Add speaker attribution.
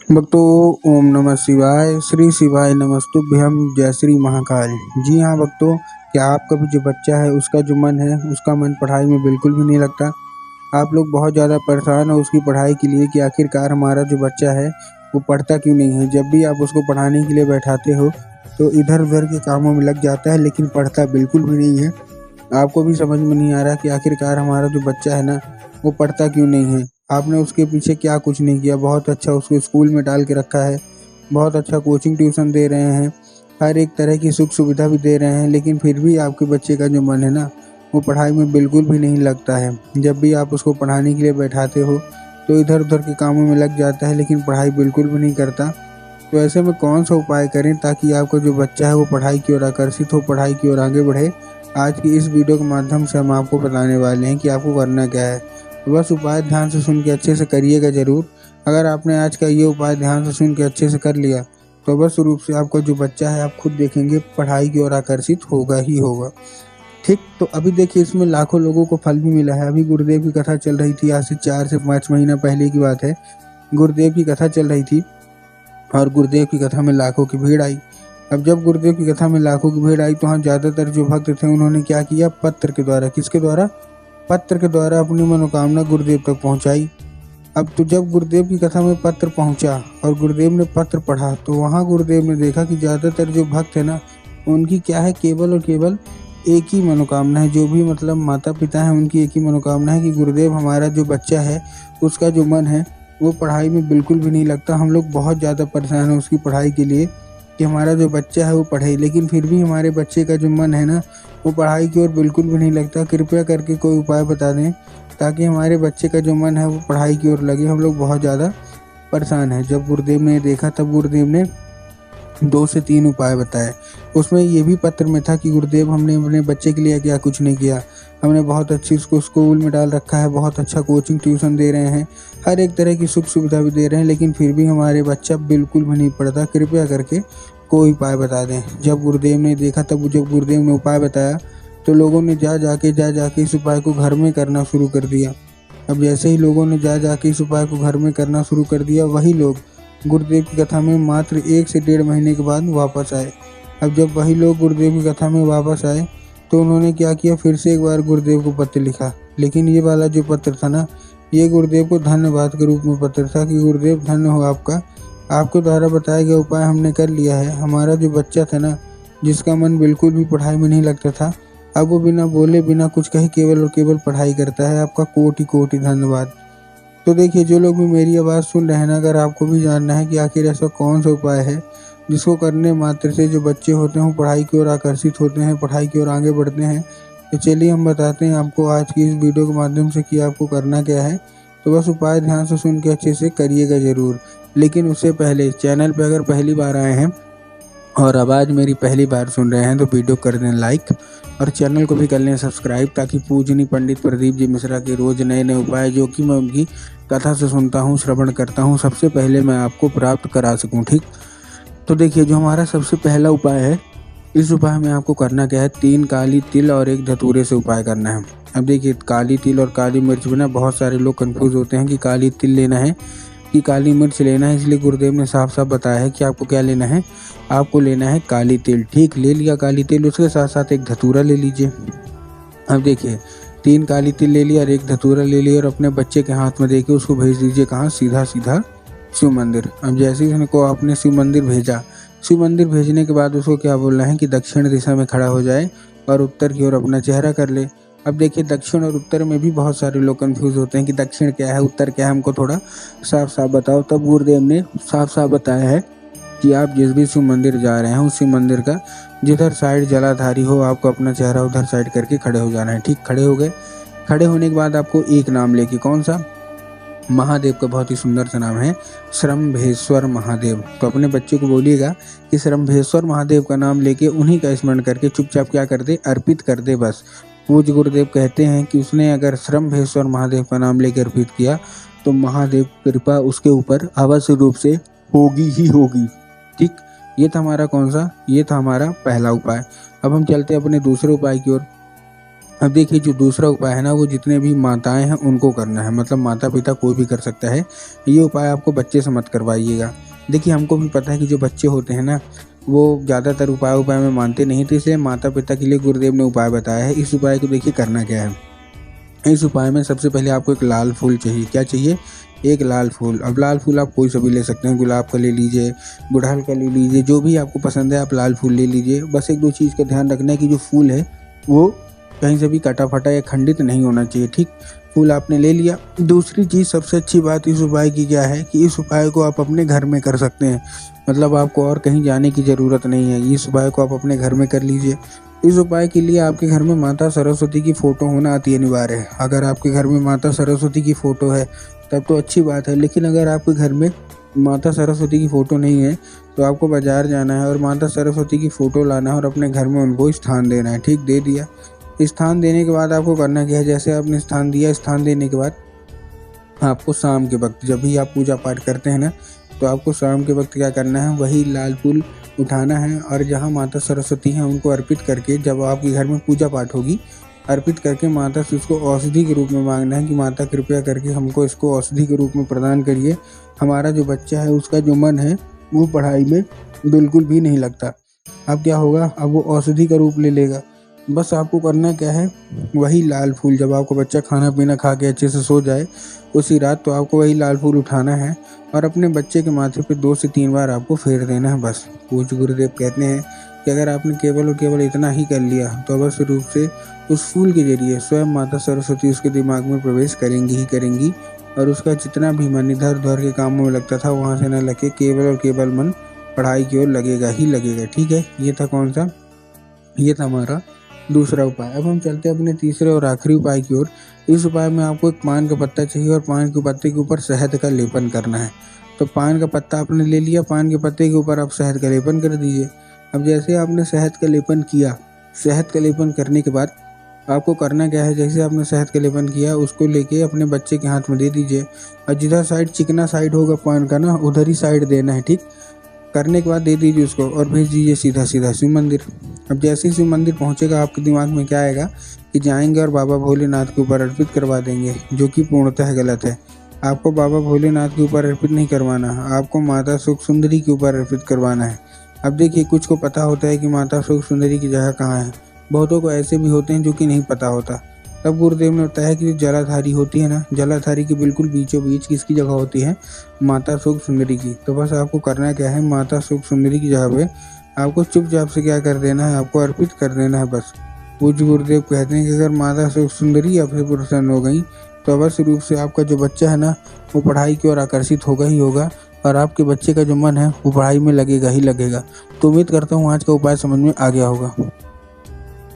Speaker 1: भक्तों, ओम नमः शिवाय। श्री शिवाय नमस्तुभ्यं। जय श्री महाकाल। जी हाँ भक्तों, क्या आपका भी जो बच्चा है उसका जो मन है उसका मन पढ़ाई में बिल्कुल भी नहीं लगता। आप लोग बहुत ज़्यादा परेशान हो उसकी पढ़ाई के लिए कि आखिरकार हमारा जो बच्चा है वो पढ़ता क्यों नहीं है। जब भी आप उसको पढ़ाने के लिए बैठाते हो तो इधर उधर के कामों में लग जाता है, लेकिन पढ़ता बिल्कुल भी नहीं है। आपको भी समझ में नहीं आ रहा कि आखिरकार हमारा जो बच्चा है ना वो पढ़ता क्यों नहीं है। आपने उसके पीछे क्या कुछ नहीं किया, बहुत अच्छा उसको स्कूल में डाल के रखा है, बहुत अच्छा कोचिंग ट्यूशन दे रहे हैं, हर एक तरह की सुख सुविधा भी दे रहे हैं, लेकिन फिर भी आपके बच्चे का जो मन है ना वो पढ़ाई में बिल्कुल भी नहीं लगता है। जब भी आप उसको पढ़ाने के लिए बैठाते हो तो इधर उधर के कामों में लग जाता है, लेकिन पढ़ाई बिल्कुल भी नहीं करता। तो ऐसे में कौन सा उपाय करें ताकि आपका जो बच्चा है वो पढ़ाई की ओर आकर्षित हो, पढ़ाई की ओर आगे बढ़े। आज की इस वीडियो के माध्यम से हम आपको बताने वाले हैं कि आपको करना क्या है। तो बस उपाय ध्यान से सुन के अच्छे से करिएगा ज़रूर। अगर आपने आज का ये उपाय ध्यान से सुन के अच्छे से कर लिया तो बस रूप से आपका जो बच्चा है आप खुद देखेंगे पढ़ाई की ओर आकर्षित होगा ही होगा। ठीक, तो अभी देखिए इसमें लाखों लोगों को फल भी मिला है। अभी गुरुदेव की कथा चल रही थी, आज से 4 से 5 महीना पहले की बात है। गुरुदेव की कथा चल रही थी और गुरुदेव की कथा में लाखों की भीड़ आई। अब जब गुरुदेव की कथा में लाखों की भीड़ आई तो वहाँ ज़्यादातर जो भक्त थे उन्होंने क्या किया, पत्र के द्वारा, किसके द्वारा, पत्र के द्वारा अपनी मनोकामना गुरुदेव तक पहुँचाई। अब तो जब गुरुदेव की कथा में पत्र पहुँचा और गुरुदेव ने पत्र पढ़ा तो वहाँ गुरुदेव ने देखा कि ज़्यादातर जो भक्त है ना उनकी क्या है, केवल और केवल एक ही मनोकामना है। जो भी मतलब माता पिता हैं उनकी एक ही मनोकामना है कि गुरुदेव हमारा जो बच्चा है उसका जो मन है वो पढ़ाई में बिल्कुल भी नहीं लगता। हम लोग बहुत ज़्यादा परेशान हैं उसकी पढ़ाई के लिए कि हमारा जो बच्चा है वो पढ़े, लेकिन फिर भी हमारे बच्चे का जो मन है ना वो पढ़ाई की ओर बिल्कुल भी नहीं लगता। कृपया करके कोई उपाय बता दें ताकि हमारे बच्चे का जो मन है वो पढ़ाई की ओर लगे। हम लोग बहुत ज़्यादा परेशान हैं। जब गुरुदेव ने देखा तब गुरुदेव ने 2 से 3 उपाय बताए। उसमें ये भी पत्र में था कि गुरुदेव हमने अपने बच्चे के लिए क्या कुछ नहीं किया। हमने बहुत अच्छी उसको स्कूल में डाल रखा है, बहुत अच्छा कोचिंग ट्यूशन दे रहे हैं, हर एक तरह की सुख सुविधा भी दे रहे हैं, लेकिन फिर भी हमारे बच्चा बिल्कुल भी नहीं पढ़ता। कृपया करके कोई उपाय बता दें। जब गुरुदेव ने देखा तब जब गुरुदेव ने उपाय बताया तो लोगों ने जा जाके इस उपाय को घर में करना शुरू कर दिया। अब जैसे ही लोगों ने जा जाके इस उपाय को घर में करना शुरू कर दिया, वही लोग गुरुदेव की कथा में मात्र 1 से 1.5 महीने के बाद वापस आए। अब जब वही लोग गुरुदेव की कथा में वापस आए तो उन्होंने क्या किया, फिर से एक बार गुरुदेव को पत्र लिखा। लेकिन ये वाला जो पत्र था ना ये गुरुदेव को धन्यवाद के रूप में पत्र था कि गुरुदेव धन्य हो आपका, आपके द्वारा बताया गया उपाय हमने कर लिया है। हमारा जो बच्चा था ना जिसका मन बिल्कुल भी पढ़ाई में नहीं लगता था, अब वो बिना बोले बिना कुछ कहे केवल और केवल पढ़ाई करता है। आपका कोटि कोटि धन्यवाद। तो देखिए जो लोग भी मेरी आवाज़ सुन रहे हैं ना, अगर आपको भी जानना है कि आखिर ऐसा कौन सा उपाय है जिसको करने मात्र से जो बच्चे होते हैं वो पढ़ाई की ओर आकर्षित होते हैं, पढ़ाई की ओर आगे बढ़ते हैं, तो चलिए हम बताते हैं आपको आज की इस वीडियो के माध्यम से कि आपको करना क्या है। तो बस उपाय ध्यान से सुन के अच्छे से करिएगा ज़रूर। लेकिन उससे पहले चैनल पर अगर पहली बार आए हैं और आवाज़ मेरी पहली बार सुन रहे हैं तो वीडियो कर दें लाइक और चैनल को भी कर लें सब्सक्राइब, ताकि पूजनीय पंडित प्रदीप जी मिश्रा के रोज़ नए नए उपाय जो कि मैं उनकी कथा से सुनता हूँ, श्रवण करता हूँ, सबसे पहले मैं आपको प्राप्त करा सकूँ। ठीक, तो देखिए जो हमारा सबसे पहला उपाय है, इस उपाय में आपको करना क्या है, 3 काली तिल और 1 धतूरे से उपाय करना है। अब देखिए काली तिल और काली मिर्च में ना बहुत सारे लोग कंफ्यूज होते हैं कि काली तिल लेना है कि काली मिर्च लेना है, इसलिए गुरुदेव ने साफ साफ बताया है कि आपको क्या लेना है, आपको लेना है काली तिल। ठीक, ले लिया काली तिल, उसके साथ साथ 1 धतूरा ले लीजिए। अब देखिए 3 काली तिल ले लिया और 1 धतूरा ले लिया और अपने बच्चे के हाथ में देके उसको भेज दीजिए कहाँ, सीधा सीधा शिव मंदिर। अब जैसे ही उसको आपने शिव मंदिर भेजा, शिव मंदिर भेजने के बाद उसको क्या बोलना है कि दक्षिण दिशा में खड़ा हो जाए और उत्तर की ओर अपना चेहरा कर ले। अब देखिए दक्षिण और उत्तर में भी बहुत सारे लोग कंफ्यूज होते हैं कि दक्षिण क्या है, उत्तर क्या है, हमको थोड़ा साफ साफ बताओ। तब गुरुदेव ने साफ साफ बताया है कि आप जिस भी शिव मंदिर जा रहे हैं उस शिव मंदिर का जिधर साइड जलाधारी हो आपको अपना चेहरा उधर साइड करके खड़े हो जाना है। ठीक, खड़े हो गए। खड़े होने के बाद आपको एक नाम लेके, कौन सा, महादेव का बहुत ही सुंदर सा नाम है श्रम्भेश्वर महादेव। तो अपने बच्चे को बोलिएगा कि श्रम्भेश्वर महादेव का नाम लेके उन्हीं का स्मरण करके चुपचाप क्या कर दे, अर्पित कर दे बस। पूज्य गुरुदेव कहते हैं कि उसने अगर श्रम्भेश्वर महादेव का नाम लेकर अर्पित किया तो महादेव की कृपा उसके ऊपर अवश्य रूप से होगी ही होगी। ठीक, ये था हमारा कौन सा, ये था हमारा पहला उपाय। अब हम चलते हैं अपने दूसरे उपाय की ओर। अब देखिए जो दूसरा उपाय है ना, वो जितने भी माताएं हैं उनको करना है, मतलब माता पिता कोई भी कर सकता है। ये उपाय आपको बच्चे से मत करवाइएगा। देखिए हमको भी पता है कि जो बच्चे होते हैं ना, वो ज़्यादातर उपाय में मानते नहीं, तो इसलिए माता पिता के लिए गुरुदेव ने उपाय बताया है। इस उपाय को देखिए करना क्या है। इस उपाय में सबसे पहले आपको एक लाल फूल चाहिए। क्या चाहिए? एक लाल फूल। अब लाल फूल आप कोई सा भी ले सकते हैं, गुलाब का ले लीजिए, गुड़हल का ले लीजिए, जो भी आपको पसंद है आप लाल फूल ले लीजिए। बस एक दो चीज़ का ध्यान रखना है कि जो फूल है वो कहीं से भी कटा फटा या खंडित नहीं होना चाहिए, ठीक। फूल आपने ले लिया। दूसरी चीज़, सबसे अच्छी बात इस उपाय की क्या है कि इस उपाय को आप अपने घर में कर सकते हैं, मतलब आपको और कहीं जाने की ज़रूरत नहीं है। इस उपाय को आप अपने घर में कर लीजिए। इस उपाय के लिए आपके घर में माता सरस्वती की फ़ोटो होना अति अनिवार्य है। अगर आपके घर में माता सरस्वती की फ़ोटो है तब तो अच्छी बात है, लेकिन अगर आपके घर में माता सरस्वती की फ़ोटो नहीं है तो आपको बाज़ार जाना है और माता सरस्वती की फ़ोटो लाना है और अपने घर में उनको स्थान देना है, ठीक। दे दिया। स्थान देने के बाद आपको करना क्या है, जैसे आपने स्थान दिया, स्थान देने के बाद आपको शाम के वक्त, जब भी आप पूजा पाठ करते हैं ना, तो आपको शाम के वक्त क्या करना है, वही लाल फूल उठाना है और जहाँ माता सरस्वती हैं उनको अर्पित करके, जब आपके घर में पूजा पाठ होगी, अर्पित करके माता से उसको औषधि के रूप में मांगना है कि माता कृपया करके हमको इसको औषधि के रूप में प्रदान करिए। हमारा जो बच्चा है उसका जो मन है वो पढ़ाई में बिल्कुल भी नहीं लगता। अब क्या होगा, अब वो औषधि का रूप ले लेगा। बस आपको करना क्या है, वही लाल फूल, जब आपको बच्चा खाना पीना खा के अच्छे से सो जाए उसी रात, तो आपको वही लाल फूल उठाना है और अपने बच्चे के माथे पे 2 से 3 बार आपको फेर देना है। बस पूज्य गुरुदेव कहते हैं कि अगर आपने केवल और केवल इतना ही कर लिया तो अवश्य रूप से उस फूल के जरिए स्वयं माता सरस्वती उसके दिमाग में प्रवेश करेंगी ही करेंगी और उसका जितना भी मन इधर उधर के कामों में लगता था वहाँ से न लगे, केवल और केवल मन पढ़ाई की ओर लगेगा ही लगेगा, ठीक है। ये था कौन सा? ये था हमारा दूसरा उपाय। अब हम चलते हैं अपने तीसरे और आखिरी उपाय की ओर। इस उपाय में आपको एक पान का पत्ता चाहिए और पान के पत्ते के ऊपर शहद का लेपन करना है। तो पान का पत्ता आपने ले लिया, पान के पत्ते के ऊपर आप शहद का लेपन कर दीजिए। अब जैसे आपने शहद का लेपन किया, शहद का लेपन करने के बाद आपको करना क्या है, जैसे आपने शहद का लेपन किया उसको लेके अपने बच्चे के हाथ में दे दीजिए और जिधर साइड चिकना साइड होगा पान का ना, उधर ही साइड देना है, ठीक। करने के बाद दे दीजिए उसको और भेज दीजिए सीधा सीधा शिव मंदिर। अब जैसे ही शिव मंदिर पहुंचेगा आपके दिमाग में क्या आएगा कि जाएंगे और बाबा भोलेनाथ के ऊपर अर्पित करवा देंगे, जो कि पूर्णतः गलत है। आपको बाबा भोलेनाथ के ऊपर अर्पित नहीं करवाना, आपको माता सुख सुंदरी के ऊपर अर्पित करवाना है। अब देखिए कुछ को पता होता है कि माता सुख सुंदरी की जगह कहाँ है, बहुतों को ऐसे भी होते हैं जो कि नहीं पता होता। तब गुरुदेव ने बताया कि जो जलाधारी होती है ना, जलाधारी के बिल्कुल बीचों बीच किसकी जगह होती है, माता सुख सुंदरी की। तो बस आपको करना क्या है, माता सुख सुंदरी की जगह पे आपको चुपचाप से क्या कर देना है, आपको अर्पित कर देना है बस। पूज्य गुरुदेव कहते हैं कि अगर माता सुख सुंदरी आपसे प्रसन्न हो गई तो अवश्य रूप से आपका जो बच्चा है ना वो पढ़ाई की ओर आकर्षित होगा ही होगा और आपके बच्चे का जो मन है वो पढ़ाई में लगेगा ही लगेगा। तो उम्मीद करता हूँ आज का उपाय समझ में आ गया होगा।